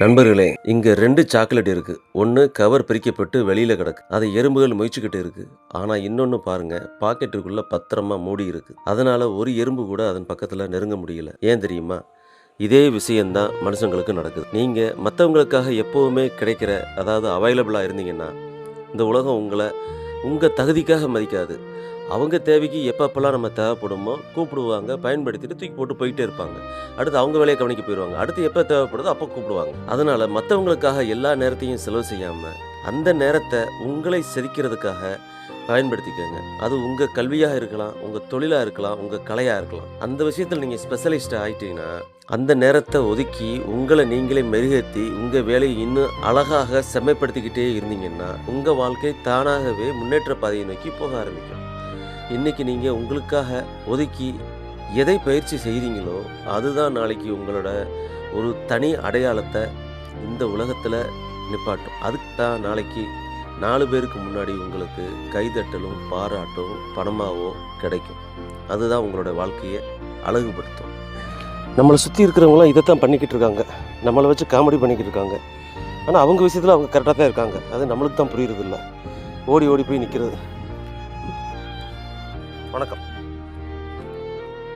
நண்பர்களே, இங்க 2 சாக்லேட் இருக்கு. ஒண்ணு கவர் பிரிக்கப்பட்டு வெளியில கிடக்கு. அதை எறும்புகள் மொய்ச்சுக்கிட்டு இருக்கு. ஆனா இன்னொன்னு பாருங்க, பாக்கெட்டுக்குள்ள பத்திரமா மூடி இருக்கு. அதனால ஒரு எறும்பு கூட அதன் பக்கத்துல நெருங்க முடியல. ஏன் தெரியுமா? இதே விஷயம்தான் மனுஷங்களுக்கு நடக்குது. நீங்க மத்தவங்களுக்காக எப்பவுமே கிடைக்கிற, அதாவது அவைலபிளா இருந்தீங்கன்னா, இந்த உலகம் உங்கள உங்க தகுதிக்காக மதிக்காது. அவங்க தேவைக்கு எப்பப்பலாம் நம்ம தேவைப்படுமோ கூப்பிடுவாங்க, பயன்படுத்திட்டு தூக்கி போட்டு போயிட்டே இருப்பாங்க. அடுத்து அவங்க வேலைய கவனிக்க போயிருவாங்க. அடுத்து எப்ப தேவைப்படுதோ அப்ப கூப்பிடுவாங்க. அதனால மத்தவங்களுக்காக எல்லா நேரத்தையும் செலவு செய்யாம, அந்த நேரத்த உங்களை செதுக்கிறதுக்காக பயன்படுத்திக்கங்க. அது உங்க கல்வியாக இருக்கலாம், உங்க தொழிலா இருக்கலாம், உங்க கலையா இருக்கலாம். அந்த விஷயத்துல நீங்க ஸ்பெஷலிஸ்ட் ஆயிட்டீங்கன்னா, அந்த நேரத்த ஒதுக்கி உங்கள நீங்களே மெருகேத்தி, உங்க வேலைய இன்னும் அழகாக செம்மைப்படுத்திக்கிட்டே இருந்தீங்கன்னா, உங்க வாழ்க்கை தானாகவே முன்னேற்ற பாதையை நோக்கி போக ஆரம்பிக்கும். இன்னைக்கு நீங்க உங்களுக்காக ஒதுக்கி எதை பயிற்சி செய்றீங்களோ, அதுதான் நாளைக்கு உங்களோட ஒரு தனி அடையாளத்த இந்த உலகத்துல நிப்பாட்டும். அதுக்கு தான் நாளைக்கு 4 பேருக்கு முன்னாடி உங்களுக்கு கைதட்டலும், பாராட்டும் பணமாவோ கிடைக்கும். அதுதான் உங்களோட வாழ்க்கைய அழகுபடுத்தும். நம்மள சுத்தி இருக்கிறவங்கலாம் இதைத்தான் பண்ணிக்கிட்டு இருக்காங்க. நம்மள வச்சு காமெடி பண்ணிக்கிட்டு இருக்காங்க. ஆனா அவங்க விஷயத்துல அவங்க கரெக்டா தான் இருக்காங்க. அது நம்மளுக்கு தான் புரியுறதில்ல. ஓடி ஓடி போய் நிக்கிறது. வணக்கம்.